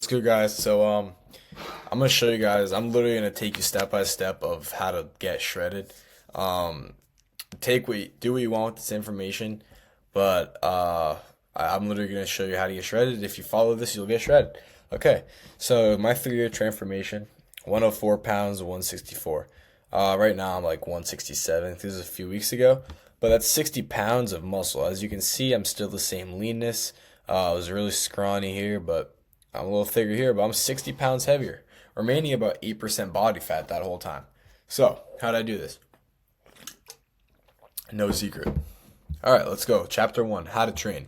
good, guys? I'm gonna show you guys. I'm literally gonna take you step by step of how to get shredded. Um, do what you want with this information, but I'm literally gonna show you how to get shredded. If you follow this, you'll get shredded. Okay, so my 3-year transformation: 104 pounds, 164. Right now I'm like 167. This is a few weeks ago, but that's 60 pounds of muscle. As you can see, I'm still the same leanness. I was really scrawny here, but I'm a little thicker here, but I'm 60 pounds heavier, remaining about 8% body fat that whole time. So, how did I do this? No secret. All right, let's go. Chapter 1, how to train.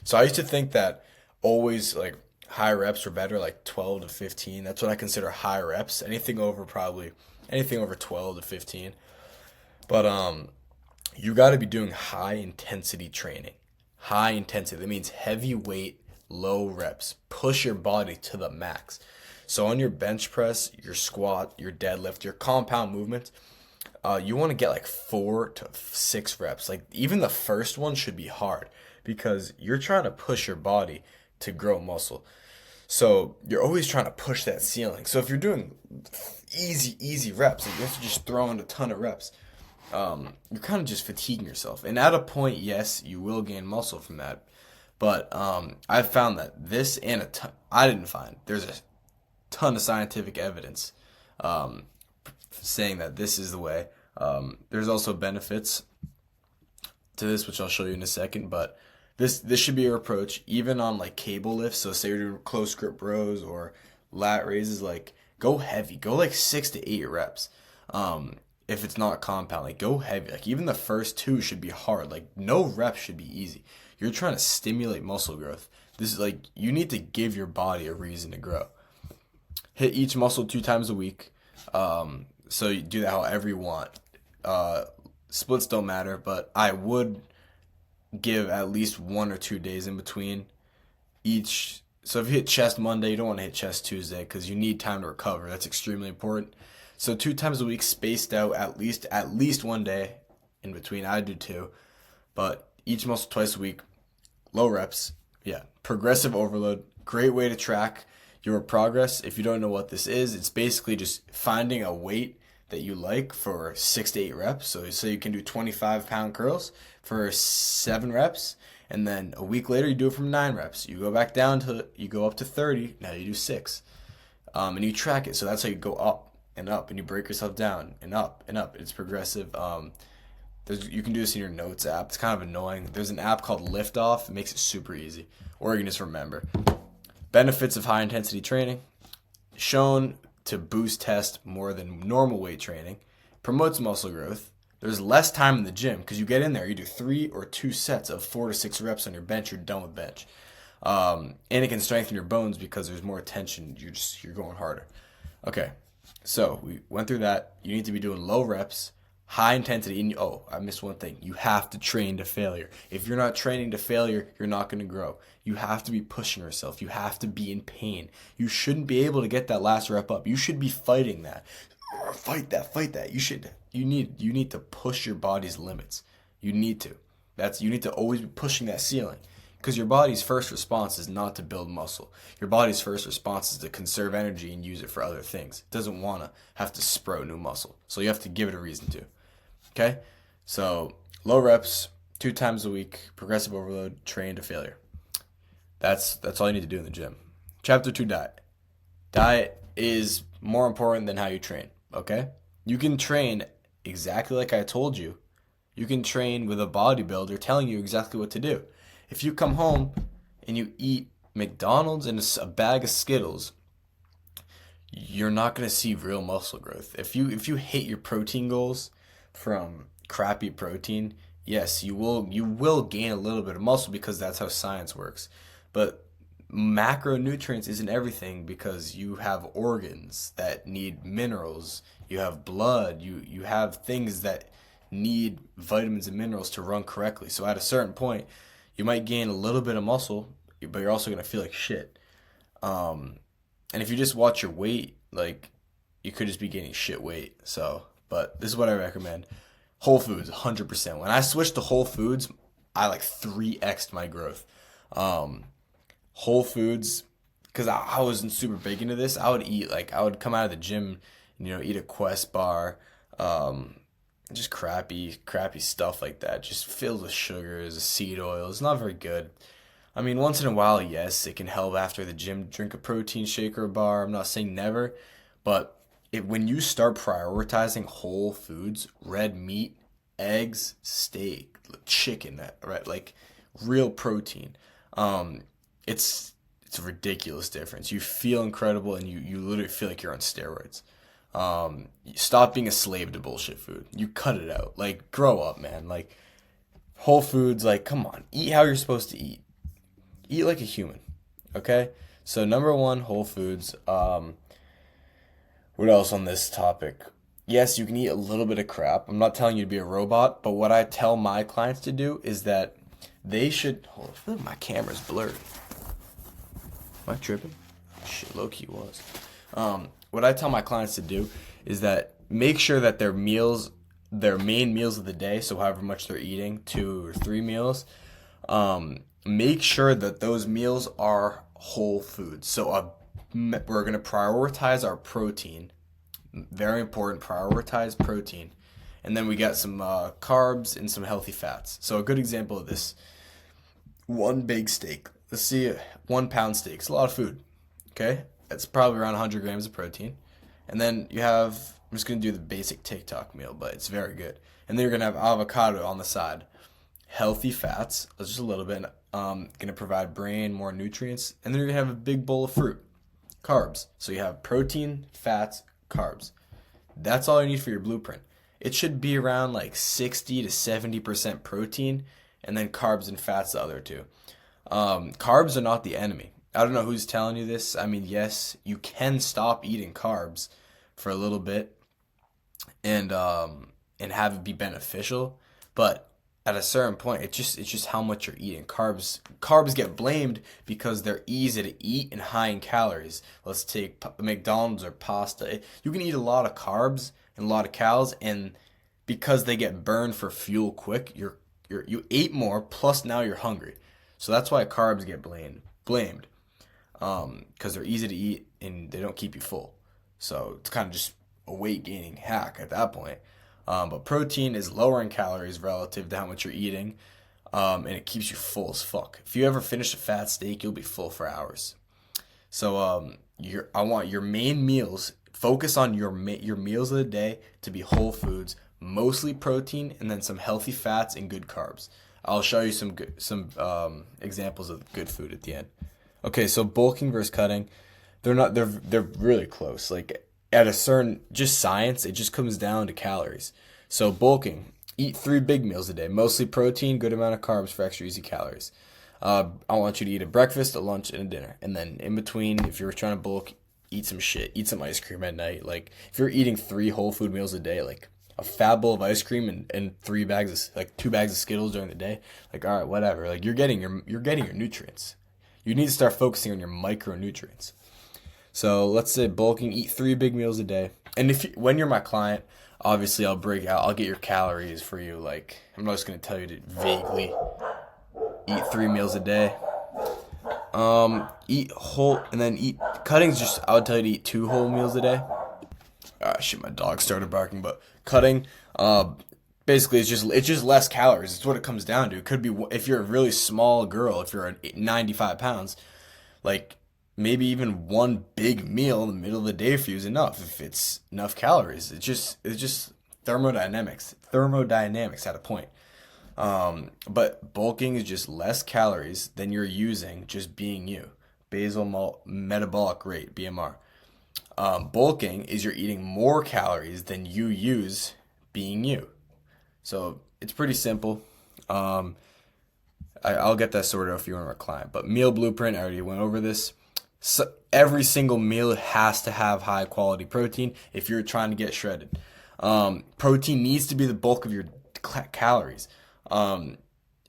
So, I used to think that always like high reps were better, like 12 to 15. That's what I consider high reps. Anything over 12 to 15. But you got to be doing high intensity training. High intensity. That means heavy weight, low reps. Push your body to the max. So on your bench press, your squat, your deadlift, your compound movements, you want to get like 4 to 6 reps. Like even the first one should be hard because you're trying to push your body to grow muscle. So you're always trying to push that ceiling. So if you're doing easy reps, like you have to just throw in a ton of reps. You're kind of just fatiguing yourself. And at a point, yes, you will gain muscle from that. But I've found that this and I didn't find, there's a ton of scientific evidence saying that this is the way. There's also benefits to this, which I'll show you in a second. But this should be your approach, even on like cable lifts. So say you're doing close grip rows or lat raises, like go heavy, go like 6 to 8 reps. If it's not compound, like go heavy. Like even the first 2 should be hard. Like no rep should be easy. You're trying to stimulate muscle growth. This is like you need to give your body a reason to grow. Hit each muscle 2 times a week. So you do that however you want. Splits don't matter, but I would give at least 1 or 2 days in between each. So if you hit chest Monday, you don't want to hit chest Tuesday because you need time to recover. That's extremely important. So 2 times a week, spaced out at least one day in between. I do 2, but each muscle twice a week. Low reps. Yeah, progressive overload. Great way to track your progress. If you don't know what this is, it's basically just finding a weight that you like for 6 to 8 reps. So you can do 25-pound curls for 7 reps, and then a week later you do it from 9 reps. You go back down you go up to 30. Now you do 6, and you track it. So that's how you go up and up, and you break yourself down and up and up. It's progressive. You can do this in your notes app. It's kind of annoying. There's an app called Liftoff. It makes it super easy. Or you can just remember. Benefits of high intensity training. Shown to boost test more than normal weight training. Promotes muscle growth. There's less time in the gym because you get in there, you do 3 or 2 sets of 4 to 6 reps on your bench. You're done with bench. And it can strengthen your bones because there's more tension. You're going harder. Okay, so we went through that. You need to be doing low reps, high intensity. And I missed one thing. You have to train to failure. If you're not training to failure, you're not going to grow. You have to be pushing yourself. You have to be in pain. You shouldn't be able to get that last rep up. You should be fighting that. Fight that. You need to push your body's limits. You need to. You need to always be pushing that ceiling. Because your body's first response is not to build muscle. Your body's first response is to conserve energy and use it for other things. It doesn't want to have to sprout new muscle. So you have to give it a reason to. Okay? So low reps, 2 times a week, progressive overload, train to failure. That's all you need to do in the gym. Chapter 2, diet. Diet is more important than how you train. Okay? You can train exactly like I told you. You can train with a bodybuilder telling you exactly what to do. If you come home and you eat McDonald's and a bag of Skittles, you're not going to see real muscle growth. If you hit your protein goals from crappy protein, yes, you will gain a little bit of muscle because that's how science works. But macronutrients isn't everything because you have organs that need minerals. You have blood. You have things that need vitamins and minerals to run correctly. So at a certain point, you might gain a little bit of muscle, but you're also going to feel like shit. And if you just watch your weight, like, you could just be gaining shit weight. But this is what I recommend. Whole foods, 100%. When I switched to whole foods, I like 3x'd my growth. Whole foods because I wasn't super big into this. I would eat like I would come out of the gym, eat a Quest bar, um, just crappy stuff like that, just filled with sugars, seed oil. It's not very good. I mean, once in a while, yes, it can help after the gym. Drink a protein shake or a bar. I'm not saying never, but when you start prioritizing whole foods, red meat, eggs, steak, chicken, right, like real protein, um, it's a ridiculous difference. You feel incredible, and you literally feel like you're on steroids. Stop being a slave to bullshit food. You cut it out. Like, grow up, man. Like, whole foods. Like, come on, eat how you're supposed to eat. Eat like a human, okay? So number one, whole foods. What else on this topic? Yes, you can eat a little bit of crap. I'm not telling you to be a robot, but what I tell my clients to do is that they should. Hold on, I feel like my camera's blurry. Am I tripping? Shit, low key was. What I tell my clients to do is that make sure that their meals, their main meals of the day, so however much they're eating, 2 or 3 meals, make sure that those meals are whole foods. So we're going to prioritize our protein. Very important, prioritize protein. And then we got some carbs and some healthy fats. So a good example of this, one big steak. Let's see, 1 pound steak. It's a lot of food, okay? It's probably around 100 grams of protein. And then you have, I'm just going to do the basic TikTok meal, but it's very good. And then you're going to have avocado on the side. Healthy fats, just a little bit, going to provide brain more nutrients. And then you're going to have a big bowl of fruit, carbs. So you have protein, fats, carbs. That's all you need for your blueprint. It should be around like 60 to 70% protein, and then carbs and fats the other two. Carbs are not the enemy. I don't know who's telling you this. I mean, yes, you can stop eating carbs for a little bit and have it be beneficial, but at a certain point, it's just how much you're eating. Carbs get blamed because they're easy to eat and high in calories. Let's take McDonald's or pasta. You can eat a lot of carbs and a lot of calories, and because they get burned for fuel quick, you ate more. Plus now you're hungry. So that's why carbs get blamed, because they're easy to eat and they don't keep you full. So it's kind of just a weight gaining hack at that point. But protein is lower in calories relative to how much you're eating, and it keeps you full as fuck. If you ever finish a fat steak, you'll be full for hours. So I want your main meals. Focus on your meals of the day to be whole foods, mostly protein, and then some healthy fats and good carbs. I'll show you some examples of good food at the end. Okay, so bulking versus cutting, they're really close. Like at a certain just science, it just comes down to calories. So bulking, eat 3 big meals a day, mostly protein, good amount of carbs for extra easy calories. I want you to eat a breakfast, a lunch, and a dinner, and then in between, if you're trying to bulk, eat some shit, eat some ice cream at night. Like if you're eating 3 whole food meals a day, like a fat bowl of ice cream and 2 bags of Skittles during the day, like all right, whatever. Like you're getting your nutrients. You need to start focusing on your micronutrients. So let's say bulking, eat 3 big meals a day. And when you're my client, obviously I'll get your calories for you. Like I'm not just gonna tell you to vaguely eat 3 meals a day. Eat whole, and then cutting's just, I would tell you to eat 2 whole meals a day. Ah, shit, my dog started barking, but cutting, basically it's just less calories. It's what it comes down to. It could be, if you're a really small girl, if you're 95 pounds, like maybe even 1 big meal in the middle of the day for you is enough if it's enough calories. It's just thermodynamics at a point. But bulking is just less calories than you're using just being you. Basal metabolic rate, BMR. Bulking is you're eating more calories than you use being you. So it's pretty simple. I'll get that sorted out if you want a client. But meal blueprint, I already went over this. So every single meal has to have high quality protein if you're trying to get shredded. Protein needs to be the bulk of your calories.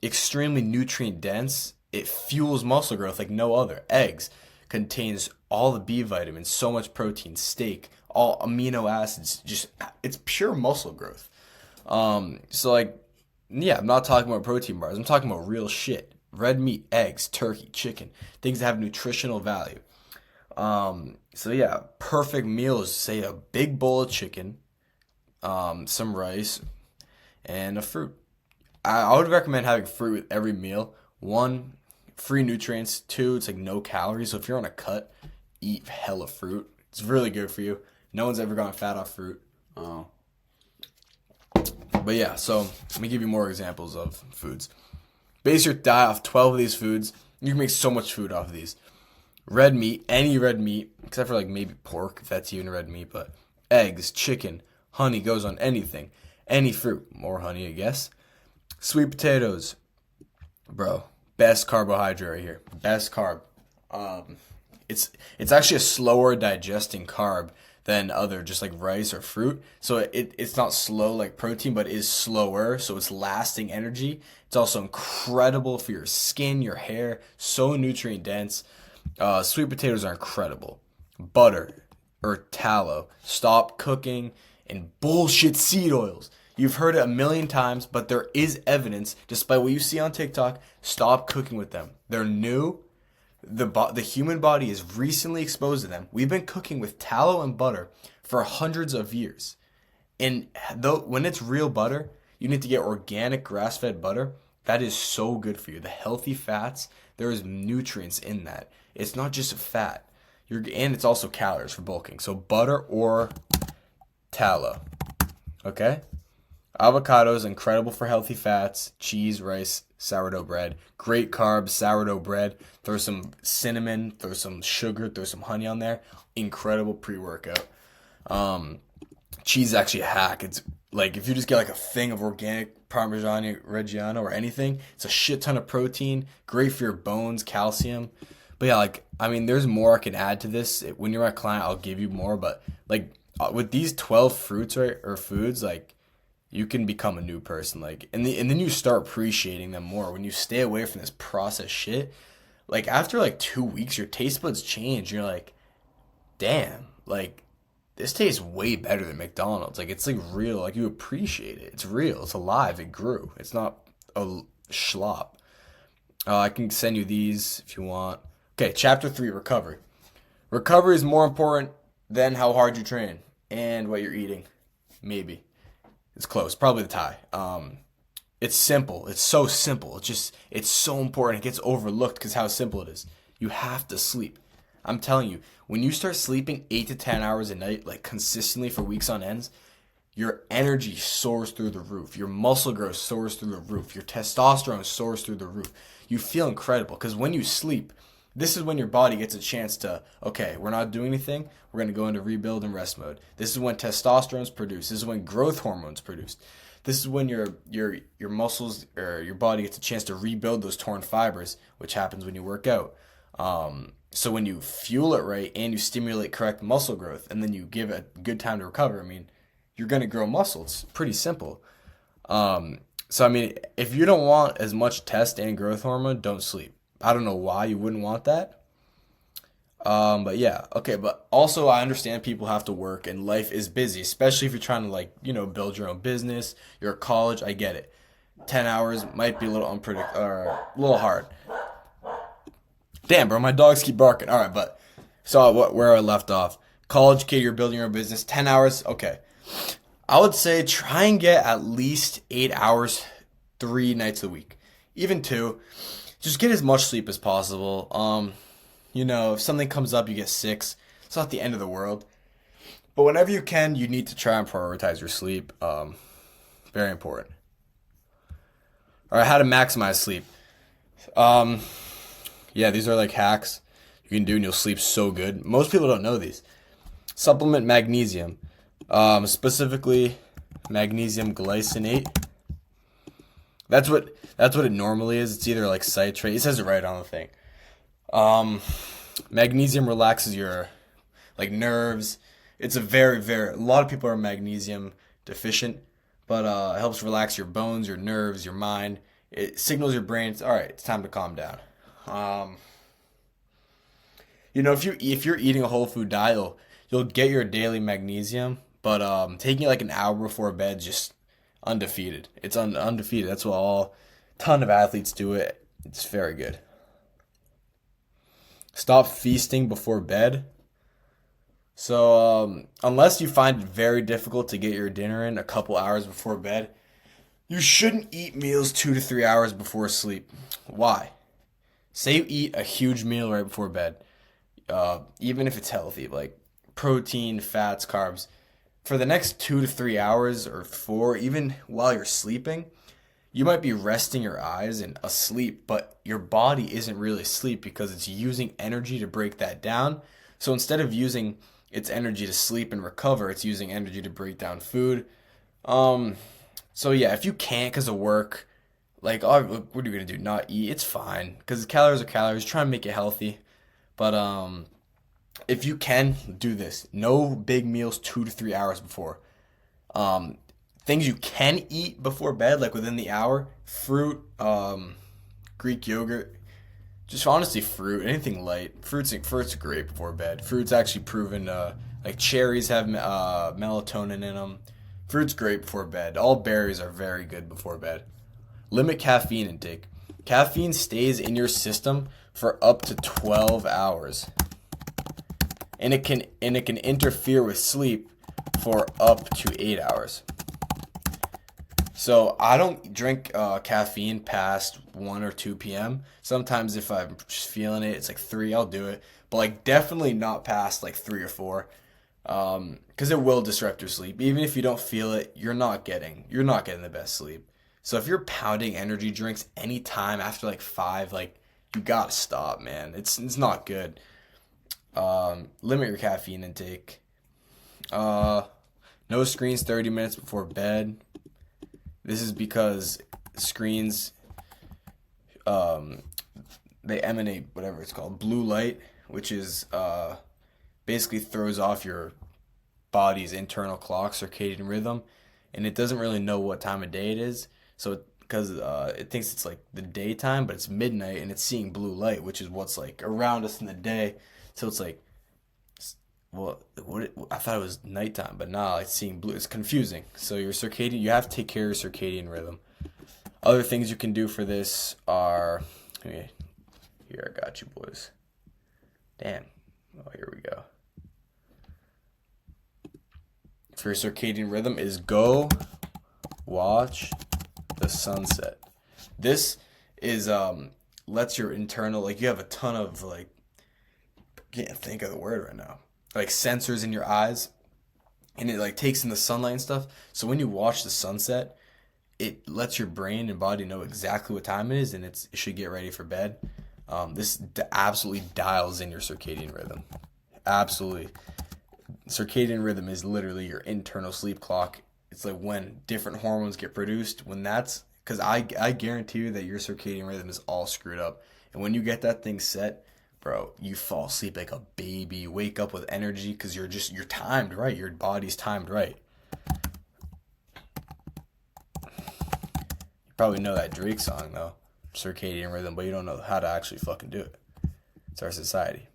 Extremely nutrient dense. It fuels muscle growth like no other. Eggs contains all the B vitamins, so much protein. Steak, all amino acids, it's pure muscle growth. So like, yeah, I'm not talking about protein bars. I'm talking about real shit. Red meat, eggs, turkey, chicken, things that have nutritional value. So yeah, perfect meals. Say a big bowl of chicken, some rice, and a fruit. I would recommend having fruit with every meal. One, free nutrients. Two, it's like no calories. So if you're on a cut, eat hella fruit. It's really good for you. No one's ever gotten fat off fruit. Oh. But yeah, so let me give you more examples of foods. Base your diet off 12 of these foods. You can make so much food off of these. Red meat, any red meat, except for like maybe pork, if that's even red meat, but eggs, chicken, honey goes on anything. Any fruit, more honey, I guess. Sweet potatoes, bro, best carbohydrate right here. Best carb. It's actually a slower digesting carb than other just like rice or fruit. So it's not slow like protein, but it is slower. So it's lasting energy. It's also incredible for your skin, your hair. So nutrient dense. Sweet potatoes are incredible. Butter or tallow. Stop cooking in bullshit seed oils. You've heard it a million times, but there is evidence, despite what you see on TikTok. Stop cooking with them. They're new. The human body is recently exposed to them. We've been cooking with tallow and butter for hundreds of years. And though when it's real butter, you need to get organic grass-fed butter. That is so good for you. The healthy fats, there is nutrients in that. It's not just fat. And it's also calories for bulking. So butter or tallow. Okay? Avocados, incredible for healthy fats. Cheese, rice, sourdough bread. Great carbs, sourdough bread. Throw some cinnamon, throw some sugar, throw some honey on there. Incredible pre-workout. Cheese is actually a hack. It's like if you just get like a thing of organic Parmigiano Reggiano or anything, it's a shit ton of protein. Great for your bones, calcium. But yeah, like, I mean, there's more I can add to this. When you're my client, I'll give you more. But like with these 12 fruits, right, or foods, like, you can become a new person, like, and then you start appreciating them more when you stay away from this processed shit. Like after like 2 weeks, your taste buds change. You're like, damn, like this tastes way better than McDonald's. Like it's like real. Like you appreciate it. It's real. It's alive. It grew. It's not a schlop. I can send you these if you want. Okay, chapter 3, recovery. Recovery is more important than how hard you train and what you're eating. Maybe. It's close. Probably the tie. It's simple. It's so simple. It's so important. It gets overlooked because how simple it is. You have to sleep. I'm telling you, when you start sleeping 8 to 10 hours a night, like consistently for weeks on ends, your energy soars through the roof. Your muscle growth soars through the roof. Your testosterone soars through the roof. You feel incredible because when you sleep, this is when your body gets a chance to, okay, we're not doing anything. We're going to go into rebuild and rest mode. This is when testosterone's produced. This is when growth hormones produced. This is when your muscles or your body gets a chance to rebuild those torn fibers, which happens when you work out. So when you fuel it right and you stimulate correct muscle growth and then you give it a good time to recover, I mean, you're going to grow muscle. It's pretty simple. So, I mean, if you don't want as much test and growth hormone, don't sleep. I don't know why you wouldn't want that. But yeah, okay. But also I understand people have to work and life is busy, especially if you're trying to like, build your own business, you're at college. I get it. 10 hours might be a little unpredictable or a little hard. Damn, bro, my dogs keep barking. All right, but where I left off. College kid, you're building your own business. 10 hours. Okay. I would say try and get at least 8 hours, 3 nights a week, even 2. Just get as much sleep as possible. If something comes up, you get 6. It's not the end of the world. But whenever you can, you need to try and prioritize your sleep. Very important. All right, how to maximize sleep. Yeah, these are like hacks you can do and you'll sleep so good. Most people don't know these. Supplement magnesium. Specifically magnesium glycinate. That's what it normally is. It's either like citrate. It says it right on the thing. Magnesium relaxes your like nerves. It's a a lot of people are magnesium deficient, but it helps relax your bones, your nerves, your mind. It signals your brain, all right, it's time to calm down. If you're eating a whole food diet, you'll get your daily magnesium, but taking it like an hour before bed, just undefeated. It's undefeated. That's what ton of athletes do it. It's very good. Stop feasting before bed. So, unless you find it very difficult to get your dinner in a couple hours before bed, you shouldn't eat meals 2 to 3 hours before sleep. Why? Say you eat a huge meal right before bed, even if it's healthy, like protein, fats, carbs. For the next 2 to 3 hours or four, even while you're sleeping, you might be resting your eyes and asleep, but your body isn't really asleep because it's using energy to break that down. So instead of using its energy to sleep and recover, it's using energy to break down food. Um, so yeah, if you can't because of work, like, oh, what are you gonna do? Not eat? It's fine because calories are calories. Try and make it healthy. But if you can do this, no big meals 2 to 3 hours before. Um, Things you can eat before bed, like within the hour: fruit, Greek yogurt, just honestly fruit, anything light. Fruits are great before bed. Fruits actually proven, like cherries have melatonin in them. Fruit's great before bed. All berries are very good before bed. Limit caffeine intake. Caffeine stays in your system for up to 12 hours, and it can interfere with sleep for up to 8 hours. So I don't drink caffeine past 1 or 2 p.m. Sometimes if I'm just feeling it, it's like 3, I'll do it. But like definitely not past like 3 or 4, because it will disrupt your sleep. Even if you don't feel it, you're not getting the best sleep. So if you're pounding energy drinks anytime after like 5, like you gotta stop, man. It's not good. Limit your caffeine intake. Uh, no screens 30 minutes before bed. This is because screens, um, they emanate whatever it's called, blue light, which is basically throws off your body's internal clock, circadian rhythm, and it doesn't really know what time of day it is. So because it thinks it's like the daytime, but it's midnight and it's seeing blue light, which is what's like around us in the day. So it's like, well, I thought it was nighttime, but nah, it's seeing blue. It's confusing. So your circadian, you have to take care of your circadian rhythm. Other things you can do for this are, okay, here I got you boys. Damn. Oh, here we go. For your circadian rhythm is go watch the sunset. This is lets your internal, like, you have a ton of like, can't think of the word right now, like sensors in your eyes, and it like takes in the sunlight and stuff. So when you watch the sunset, it lets your brain and body know exactly what time it is, and it should get ready for bed. This absolutely dials in your circadian rhythm. Absolutely. Circadian rhythm is literally your internal sleep clock. It's like when different hormones get produced. When that's because I guarantee you that your circadian rhythm is all screwed up. And when you get that thing set, bro, you fall asleep like a baby. You wake up with energy because you're timed right. Your body's timed right. You probably know that Drake song though, circadian rhythm, but you don't know how to actually fucking do it. It's our society.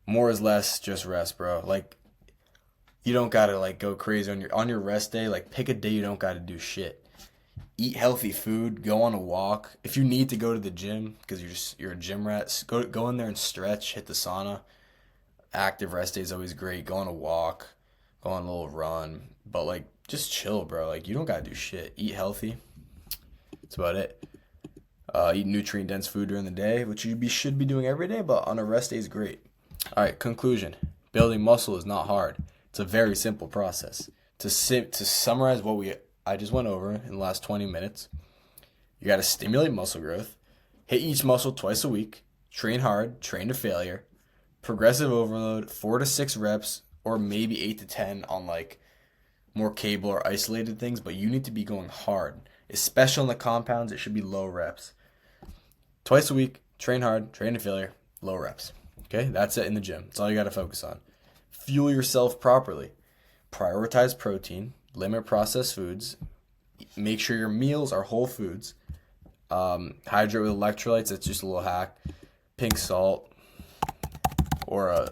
More is less, just rest, bro. Like, you don't gotta like go crazy on your rest day. Like, pick a day you don't gotta do shit. Eat healthy food. Go on a walk. If you need to go to the gym because you're a gym rat, go in there and stretch. Hit the sauna. Active rest day is always great. Go on a walk. Go on a little run. But like, just chill, bro. Like, you don't gotta do shit. Eat healthy. That's about it. Eat nutrient dense food during the day, which should be doing every day, but on a rest day is great. All right, conclusion. Building muscle is not hard. It's a very simple process. To summarize what I just went over in the last 20 minutes, you got to stimulate muscle growth, hit each muscle twice a week, train hard, train to failure, progressive overload, 4 to 6 reps, or maybe 8 to 10 on like more cable or isolated things, but you need to be going hard. Especially on the compounds, it should be low reps. Twice a week, train hard, train to failure, low reps. Okay, that's it in the gym. That's all you got to focus on. Fuel yourself properly. Prioritize protein. Limit processed foods. Make sure your meals are whole foods. Hydrate with electrolytes. That's just a little hack. Pink salt or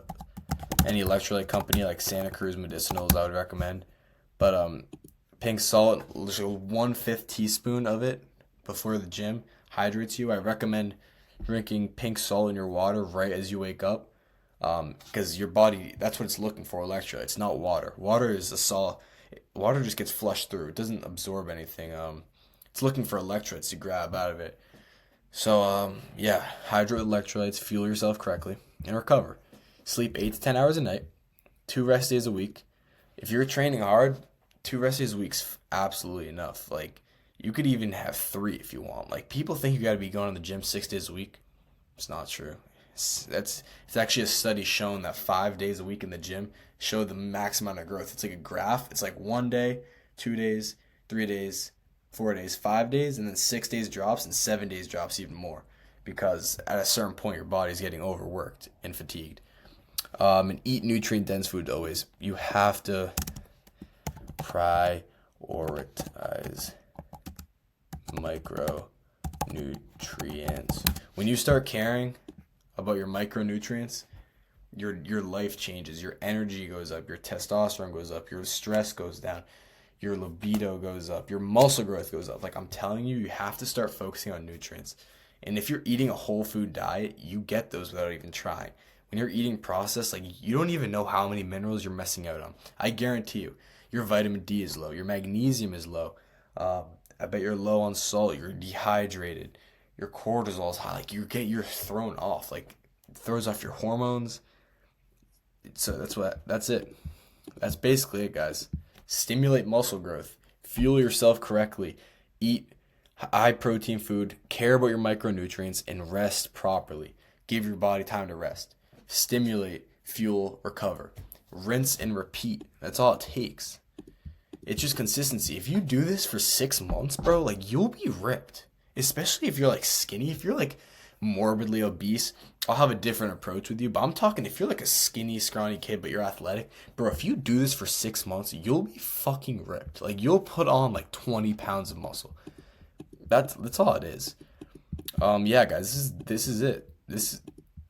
any electrolyte company like Santa Cruz Medicinals I would recommend. But pink salt, 1/5 teaspoon of it before the gym hydrates you. I recommend drinking pink salt in your water right as you wake up, because your body, that's what it's looking for, electrolytes, not water. Water is a solid. Water just gets flushed through. It doesn't absorb anything. It's looking for electrolytes to grab out of it. So, yeah, hydrate with electrolytes, fuel yourself correctly, and recover. Sleep 8 to 10 hours a night, 2 rest days a week. If you're training hard, 2 rest days a week's absolutely enough. Like, you could even have three if you want. Like, people think you got to be going to the gym 6 days a week. It's not true. It's actually a study showing that 5 days a week in the gym show the max amount of growth. It's like a graph. It's like 1 day, 2 days, 3 days, 4 days, 5 days, and then 6 days drops, and 7 days drops even more because at a certain point your body's getting overworked and fatigued. And eat nutrient dense food always. You have to prioritize micronutrients. When you start caring about your micronutrients, your life changes. Your energy goes up, your testosterone goes up, your stress goes down, your libido goes up, your muscle growth goes up. Like, I'm telling you, you have to start focusing on nutrients. And if you're eating a whole food diet, you get those without even trying. When you're eating processed, like, you don't even know how many minerals you're missing out on. I guarantee you, your vitamin D is low, your magnesium is low. I bet you're low on salt, you're dehydrated, your cortisol is high. Like, you're thrown off. Like, it throws off your hormones. So that's it. That's basically it, guys. Stimulate muscle growth, fuel yourself correctly, eat high protein food, care about your micronutrients, and rest properly. Give your body time to rest. Stimulate, fuel, recover. Rinse and repeat. That's all it takes. It's just consistency. If you do this for 6 months, bro, like, you'll be ripped. Especially if you're like skinny, if you're like morbidly obese, I'll have a different approach with you. But I'm talking if you're like a skinny, scrawny kid, but you're athletic, bro, if you do this for 6 months, you'll be fucking ripped. Like, you'll put on like 20 pounds of muscle. That's all it is. Yeah, guys, this is it. This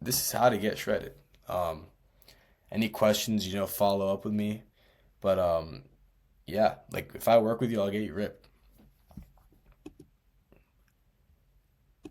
is how to get shredded. Any questions, follow up with me. But yeah, like, if I work with you, I'll get you ripped.